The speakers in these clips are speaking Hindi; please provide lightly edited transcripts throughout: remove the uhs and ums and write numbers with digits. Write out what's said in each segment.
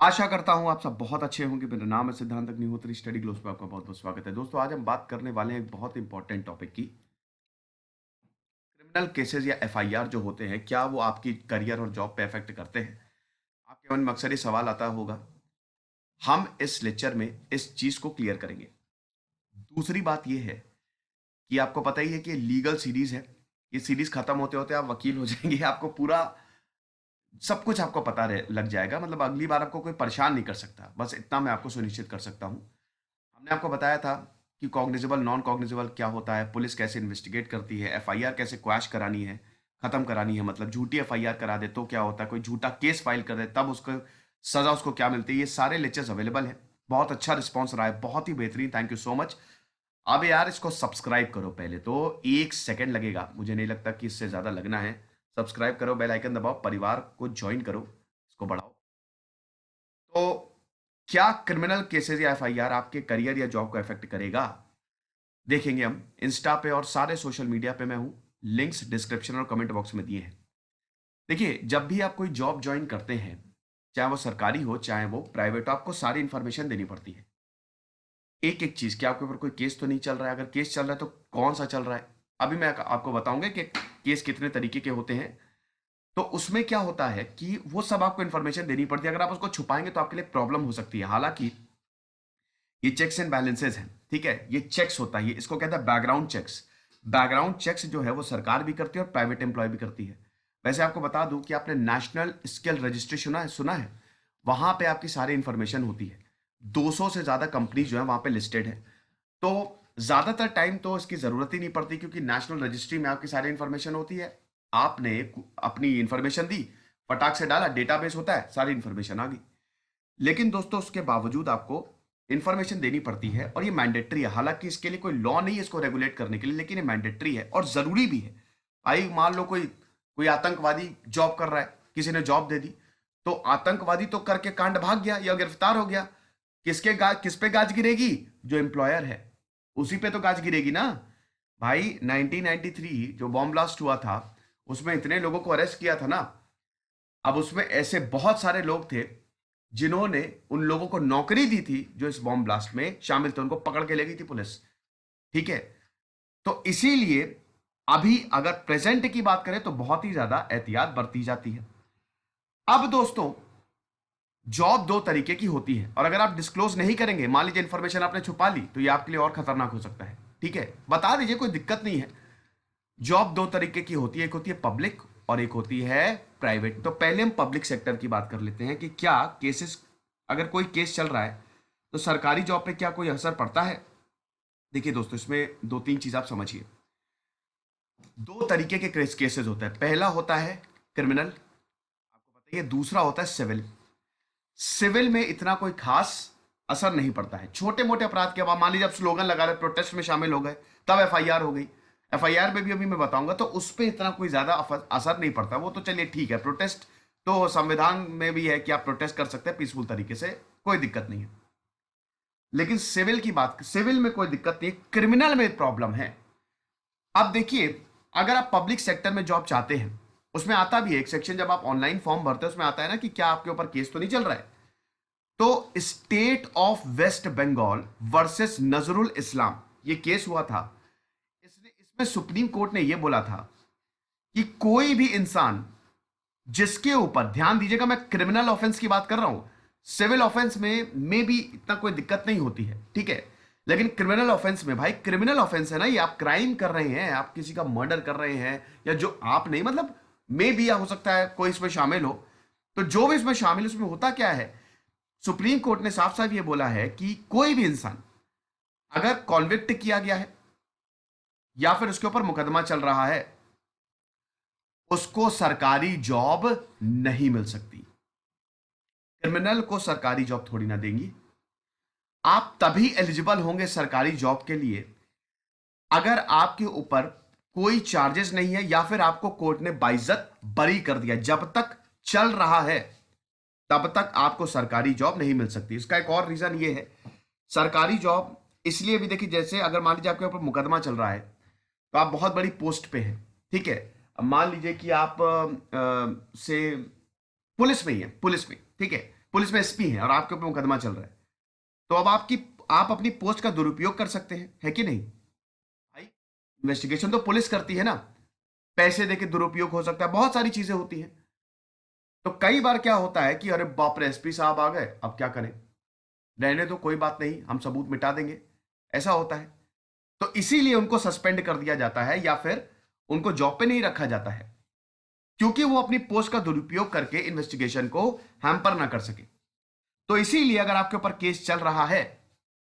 आशा करता हूँ आप सब बहुत अच्छे होंगे। मेरा नाम है सिद्धांत अग्निहोत्री। स्टडी ग्लोस पे आपका बहुत बहुत स्वागत है। दोस्तों, आज हम बात करने वाले हैं एक बहुत इंपॉर्टेंट टॉपिक की। क्रिमिनल केसेस या एफआईआर जो होते हैं, क्या वो आपकी करियर और जॉब पे इफेक्ट करते हैं? आपके मन में अक्सर ये सवाल आता होगा। हम इस लेक्चर में इस चीज को क्लियर करेंगे। दूसरी बात ये है कि आपको पता ही है कि लीगल सीरीज है। ये सीरीज खत्म होते होते आप वकील हो जाएंगे। आपको पूरा सब कुछ आपको पता लग जाएगा। मतलब अगली बार आपको कोई परेशान नहीं कर सकता। बस इतना मैं आपको सुनिश्चित कर सकता हूँ। हमने आपको बताया था कि कॉग्निजेबल नॉन कॉग्निजेबल क्या होता है, पुलिस कैसे इन्वेस्टिगेट करती है, एफआईआर कैसे क्वैश करानी है, खत्म करानी है। मतलब झूठी एफआईआर करा दे तो क्या होता है, कोई झूठा केस फाइल कर दे तब उसको सजा उसको क्या मिलती है। ये सारे लेक्चर्स अवेलेबल हैं। बहुत अच्छा रिस्पॉन्स रहा है, बहुत ही बेहतरीन। Thank you so much. अब यार इसको सब्सक्राइब करो। पहले तो 1 सेकेंड लगेगा, मुझे नहीं लगता कि इससे ज्यादा लगना है। सब्सक्राइब करो, बेल आइकन दबाओ, परिवार को ज्वाइन करो, इसको बढ़ाओ। तो क्या क्रिमिनल केसेस या एफआईआर आपके करियर या जॉब को इफेक्ट करेगा, देखेंगे हम। इंस्टा पे और सारे सोशल मीडिया पे मैं हूं। लिंक्स डिस्क्रिप्शन और कमेंट बॉक्स में दिए हैं। देखिए, जब भी आप कोई जॉब ज्वाइन करते हैं, चाहे वो सरकारी हो चाहे वो प्राइवेट हो, आपको सारी इंफॉर्मेशन देनी पड़ती है। एक एक चीज, क्या आपके ऊपर कोई केस तो नहीं चल रहा है? अगर केस चल रहा है तो कौन सा चल रहा है? अभी मैं आपको बताऊंगा कि केस कितने तरीके के होते हैं। तो उसमें क्या होता है कि वो सब आपको इंफॉर्मेशन देनी पड़ती है। अगर आप उसको छुपाएंगे तो आपके लिए प्रॉब्लम हो सकती है। हालांकि ये चेक्स एंड बैलेंसेस हैं, ठीक है। ये चेक्स होता है, ये इसको कहता है बैकग्राउंड चेक्स। बैकग्राउंड चेक्स जो है वो सरकार भी करती है और प्राइवेट एम्प्लॉय भी करती है। वैसे आपको बता दूं कि आपने नेशनल स्किल रजिस्ट्री सुना है? वहां पे आपकी सारी इंफॉर्मेशन होती है। 200 से ज्यादा कंपनी जो है वहां पे लिस्टेड है। तो ज्यादातर टाइम तो इसकी जरूरत ही नहीं पड़ती, क्योंकि नेशनल रजिस्ट्री में आपकी सारी इंफॉर्मेशन होती है। आपने अपनी इंफॉर्मेशन दी, फटाक से डाला, डेटाबेस होता है, सारी इंफॉर्मेशन आ गई। लेकिन दोस्तों, उसके बावजूद आपको इंफॉर्मेशन देनी पड़ती है और ये मैंडेटरी है। हालांकि इसके लिए कोई लॉ नहीं है इसको रेगुलेट करने के लिए, लेकिन ये मैंडेटरी है और जरूरी भी है। आई मान लो कोई कोई आतंकवादी जॉब कर रहा है, किसी ने जॉब दे दी, तो आतंकवादी तो करके कांड भाग गया या गिरफ्तार हो गया। किस पे गाज गिरेगी? जो एम्प्लॉयर है उसी पे तो गाज गिरेगी ना। भाई 1993 जो बॉम्ब ब्लास्ट हुआ था, उसमें इतने लोगों को अरेस्ट किया था ना। अब उसमें ऐसे बहुत सारे लोग थे जिन्होंने उन लोगों को नौकरी दी थी जो इस बॉम्ब ब्लास्ट में शामिल थे, उनको पकड़ के ले गई थी पुलिस। ठीक है। तो इसीलिए अभी अगर प्रेजेंट की बात करें तो बहुत ही ज्यादा एहतियात बरती जाती है। अब दोस्तों, जॉब दो तरीके की होती है और अगर आप डिस्क्लोज नहीं करेंगे, मान लीजिए इंफॉर्मेशन आपने छुपा ली, तो ये आपके लिए और खतरनाक हो सकता है। ठीक है, बता दीजिए, कोई दिक्कत नहीं है। जॉब दो तरीके की होती है, एक होती है पब्लिक और एक होती है प्राइवेट। तो पहले हम पब्लिक सेक्टर की बात कर लेते हैं कि क्या केसेस, अगर कोई केस चल रहा है तो सरकारी जॉब पे क्या कोई असर पड़ता है। देखिए दोस्तों, इसमें दो तीन चीज आप समझिए। दो तरीके के केसेस होते हैं। पहला होता है क्रिमिनल, आपको पता ही है। दूसरा होता है सिविल। सिविल में इतना कोई खास असर नहीं पड़ता है। छोटे मोटे अपराध के बाद, मान लीजिए आप स्लोगन लगा रहे, प्रोटेस्ट में शामिल हो गए, तब एफआईआर हो गई। एफआईआर में भी अभी मैं बताऊंगा, तो उस पर इतना कोई ज्यादा असर नहीं पड़ता। वो तो चलिए ठीक है, प्रोटेस्ट तो संविधान में भी है कि आप प्रोटेस्ट कर सकते हैं पीसफुल तरीके से, कोई दिक्कत नहीं है। लेकिन सिविल की बात, सिविल में कोई दिक्कत नहीं है, क्रिमिनल में प्रॉब्लम है। अब देखिए, अगर आप पब्लिक सेक्टर में जॉब चाहते हैं, उसमें आता भी है एक सेक्शन, जब आप ऑनलाइन फॉर्म भरते हैं उसमें आता है ना कि क्या आपके ऊपर केस तो नहीं चल रहा है। तो state of West Bengal versus Nazrul Islam, ये केस हुआ था। इसमें सुप्रीम कोर्ट ने यह बोला था कि कोई भी इंसान जिसके ऊपर, ध्यान दीजिएगा, मैं क्रिमिनल ऑफेंस की बात कर रहा हूं। सिविल ऑफेंस में भी इतना कोई दिक्कत नहीं होती है, ठीक है। लेकिन क्रिमिनल ऑफेंस में, भाई क्रिमिनल ऑफेंस है ना ये, आप क्राइम कर रहे हैं, आप किसी का मर्डर कर रहे हैं, या जो आप नहीं, मतलब मे भी हो सकता है कोई इसमें शामिल हो। तो जो भी इसमें शामिल, उसमें होता क्या है, सुप्रीम कोर्ट ने साफ साफ ये बोला है कि कोई भी इंसान अगर कॉन्विक्ट किया गया है या फिर उसके ऊपर मुकदमा चल रहा है, उसको सरकारी जॉब नहीं मिल सकती। क्रिमिनल को सरकारी जॉब थोड़ी ना देंगी। आप तभी एलिजिबल होंगे सरकारी जॉब के लिए अगर आपके ऊपर कोई चार्जेस नहीं है या फिर आपको कोर्ट ने बाइज्जत बरी कर दिया। जब तक चल रहा है तब तक आपको सरकारी जॉब नहीं मिल सकती। इसका एक और रीजन ये है, सरकारी जॉब इसलिए भी, देखिए, जैसे अगर मान लीजिए आपके ऊपर मुकदमा चल रहा है तो आप बहुत बड़ी पोस्ट पे हैं, ठीक है। अब मान लीजिए कि आप से पुलिस में ही है, पुलिस में, ठीक है। पुलिस में एसपी हैं और आपके ऊपर मुकदमा चल रहा है, तो अब आप अपनी पोस्ट का दुरुपयोग कर सकते हैं, है कि नहीं भाई? इन्वेस्टिगेशन तो पुलिस करती है ना, पैसे देके दुरुपयोग हो सकता है, बहुत सारी चीजें होती हैं। तो कई बार क्या होता है कि अरे बाप रे, एसपी साहब आ गए, अब क्या करें, रहने दो, कोई बात नहीं, हम सबूत मिटा देंगे, ऐसा होता है। तो इसीलिए उनको सस्पेंड कर दिया जाता है या फिर उनको जॉब पे नहीं रखा जाता है, क्योंकि वो अपनी पोस्ट का दुरुपयोग करके इन्वेस्टिगेशन को हैम्पर ना कर सके। तो इसीलिए अगर आपके ऊपर केस चल रहा है,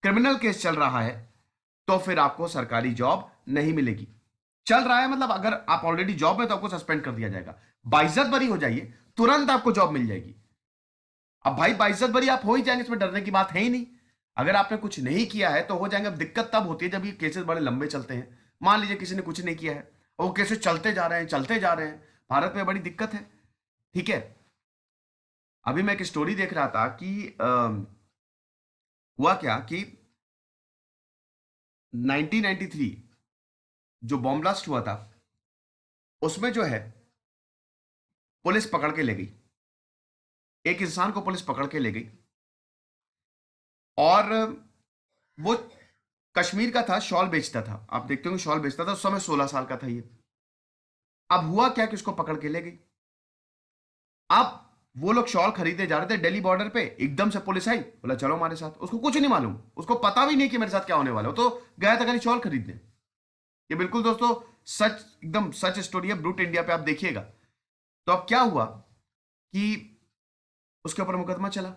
क्रिमिनल केस चल रहा है, तो फिर आपको सरकारी जॉब नहीं मिलेगी। चल रहा है मतलब अगर आप ऑलरेडी जॉब में, तो आपको सस्पेंड कर दिया जाएगा। बाइज्जत बरी हो जाइए, तुरंत आपको जॉब मिल जाएगी। अब भाई बाइज्जत बरी आप हो ही जाएंगे, इसमें डरने की बात है ही नहीं। अगर आपने कुछ नहीं किया है तो हो जाएंगे। अब दिक्कत तब होती है जब ये केसेस बड़े लंबे चलते हैं। मान लीजिए किसी ने कुछ नहीं किया है और वो केसेस चलते जा रहे हैं, चलते जा रहे हैं, भारत में बड़ी दिक्कत है। ठीक है, अभी मैं एक स्टोरी देख रहा था कि हुआ क्या कि 1993 जो बॉम्ब ब्लास्ट हुआ था, उसमें जो है पुलिस पकड़ के ले गई, एक इंसान को पुलिस पकड़ के ले गई, और वो कश्मीर का था, शॉल बेचता था, आप देखते होंगे शॉल बेचता था, उस समय 16 साल का था ये। अब हुआ क्या कि उसको पकड़ के ले गई। अब वो लोग शॉल खरीदे जा रहे थे दिल्ली बॉर्डर पे, एकदम से पुलिस आई, बोला चलो हमारे साथ। उसको कुछ नहीं मालूम, उसको पता भी नहीं कि मेरे साथ क्या होने वाला हो, तो गया था खाली शॉल खरीदने। ये बिल्कुल दोस्तों सच, एकदम सच स्टोरी है, ब्रूट इंडिया पे आप देखिएगा। तो अब क्या हुआ कि उसके ऊपर मुकदमा चला,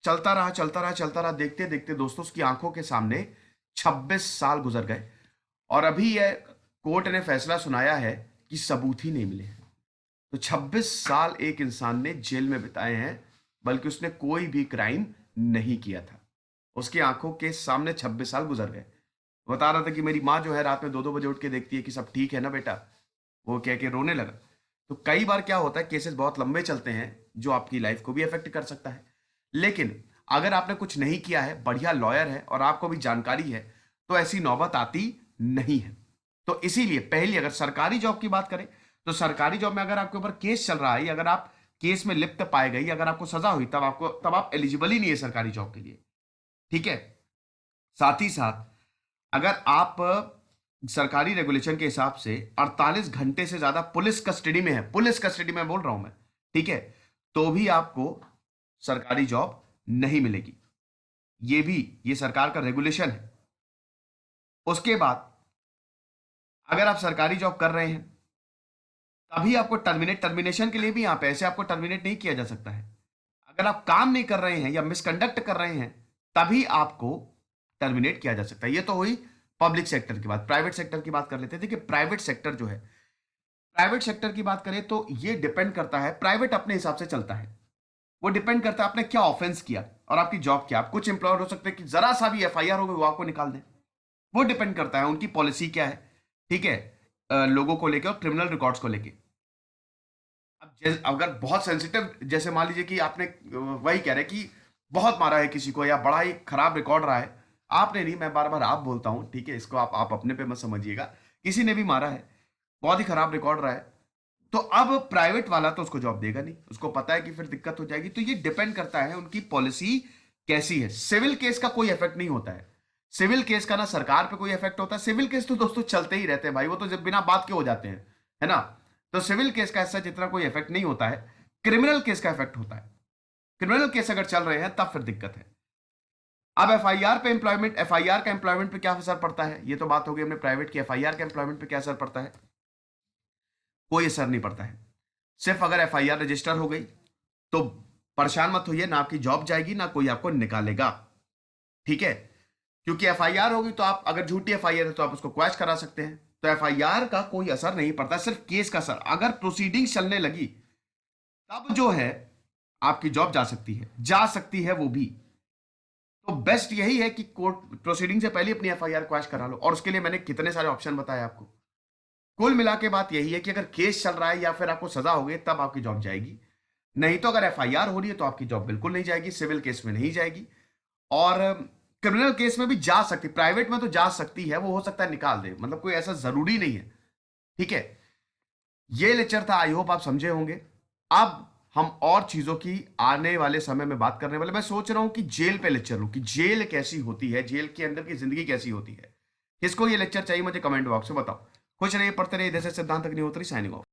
चलता रहा चलता रहा चलता रहा, देखते देखते दोस्तों उसकी आंखों के सामने 26 साल गुजर गए, और अभी यह कोर्ट ने फैसला सुनाया है कि सबूत ही नहीं मिले हैं। तो 26 साल एक इंसान ने जेल में बिताए हैं, बल्कि उसने कोई भी क्राइम नहीं किया था। उसकी आंखों के सामने 26 साल गुजर गए। बता रहा था कि मेरी माँ जो है रात में 2-2 बजे उठ के देखती है कि सब ठीक है ना बेटा, वो कह के रोने लगा। तो कई बार क्या होता है, केसेस बहुत लंबे चलते हैं जो आपकी लाइफ को भी अफेक्ट कर सकता है। लेकिन अगर आपने कुछ नहीं किया है, बढ़िया लॉयर है और आपको भी जानकारी है, तो ऐसी नौबत आती नहीं है। तो इसीलिए पहली, अगर सरकारी जॉब की बात करें, तो सरकारी जॉब में अगर आपके ऊपर केस चल रहा है, या अगर आप केस में लिप्त पाए गए, अगर आपको सजा हुई, तब आप एलिजिबल ही नहीं है सरकारी जॉब के लिए। ठीक है, साथ ही साथ अगर आप सरकारी रेगुलेशन के हिसाब से 48 घंटे से ज्यादा पुलिस कस्टडी में है, पुलिस कस्टडी में बोल रहा हूं मैं, ठीक है, तो भी आपको सरकारी जॉब नहीं मिलेगी। ये सरकार का रेगुलेशन है। उसके बाद अगर आप सरकारी जॉब कर रहे हैं, तभी आपको टर्मिनेशन के लिए भी यहां पे ऐसे आपको टर्मिनेट नहीं किया जा सकता है। अगर आप काम नहीं कर रहे हैं या मिसकंडक्ट कर रहे हैं, तभी आपको टर्मिनेट किया जा सकता है। ये तो हुई पब्लिक सेक्टर की बात। प्राइवेट सेक्टर की बात कर लेते हैं। देखिए प्राइवेट सेक्टर जो है, प्राइवेट सेक्टर की बात करें तो ये डिपेंड करता है, प्राइवेट अपने हिसाब से चलता है। वो डिपेंड करता है आपने क्या ऑफेंस किया और आपकी जॉब क्या। आप कुछ एम्प्लॉयर हो सकते हैं कि जरा सा भी एफआईआर हो गई वो आपको निकाल दें। वो डिपेंड करता है उनकी पॉलिसी क्या है, ठीक है, लोगों को लेकर और क्रिमिनल रिकॉर्ड्स को लेकर। अब अगर बहुत सेंसिटिव, जैसे मान लीजिए कि आपने वही कह रहे कि बहुत मारा है किसी को या बड़ा ही खराब रिकॉर्ड रहा है, आपने नहीं, मैं बार बार आप बोलता हूं, ठीक है, इसको आप अपने पे मत समझिएगा, किसी ने भी मारा है, बहुत ही खराब रिकॉर्ड रहा है, तो अब प्राइवेट वाला तो उसको जॉब देगा नहीं, उसको पता है कि फिर दिक्कत हो जाएगी। तो ये डिपेंड करता है उनकी पॉलिसी कैसी है। सिविल केस का कोई इफेक्ट नहीं होता है। सिविल केस का ना सरकार पे कोई इफेक्ट होता है। सिविल केस तो दोस्तों चलते ही रहते हैं भाई, वो तो जब बिना बात के हो जाते हैं, है ना। तो सिविल केस का ऐसा जितना कोई इफेक्ट नहीं होता है, क्रिमिनल केस का इफेक्ट होता है। क्रिमिनल केस अगर चल रहे हैं तब फिर दिक्कत है। अब एफआईआर पे एम्प्लॉयमेंट, एफआईआर का एम्प्लॉयमेंट पे क्या असर पड़ता है, ये तो बात हो गई हमने प्राइवेट की। एफआईआर के एम्प्लॉयमेंट पे क्या असर पड़ता है? कोई असर नहीं पड़ता है। सिर्फ अगर एफआईआर रजिस्टर हो गई तो परेशान मत होइए, ना आपकी जॉब जाएगी ना कोई आपको निकालेगा, ठीक है। क्योंकि एफआईआर होगी तो आप, अगर झूठी एफआईआर है तो आप उसको क्वैश करा सकते हैं। तो एफआईआर का कोई असर नहीं पड़ता, सिर्फ केस का असर। अगर प्रोसीडिंग चलने लगी तब जो है आपकी जॉब जा सकती है वो भी। तो बेस्ट यही है कि कोर्ट प्रोसीडिंग से पहले अपनी एफआईआर क्वैश करा लो, और उसके लिए मैंने कितने सारे ऑप्शन बताए आपको। कुल मिला के बात यही है कि अगर केस चल रहा है या फिर आपको सजा हो गई तब आपकी जॉब जाएगी, नहीं तो अगर एफआईआर हो रही है तो आपकी जॉब बिल्कुल नहीं जाएगी, सिविल केस में नहीं जाएगी। और क्रिमिनल केस में भी जा सकती, प्राइवेट में तो जा सकती है, वो हो सकता है निकाल दे, मतलब कोई ऐसा जरूरी नहीं है, ठीक है। ये लेक्चर था, आई होप आप समझे होंगे। अब हम और चीजों की आने वाले समय में बात करने वाले। मैं सोच रहा हूं कि जेल पे लेक्चर लूं कि जेल कैसी होती है, जेल के अंदर की जिंदगी कैसी होती है। किसको ये लेक्चर चाहिए मुझे कमेंट बॉक्स में बताओ। खुश रहिए, पढ़ते रहिए। जैसे सिद्धांत अग्निहोत्री, साइनिंग ऑफ।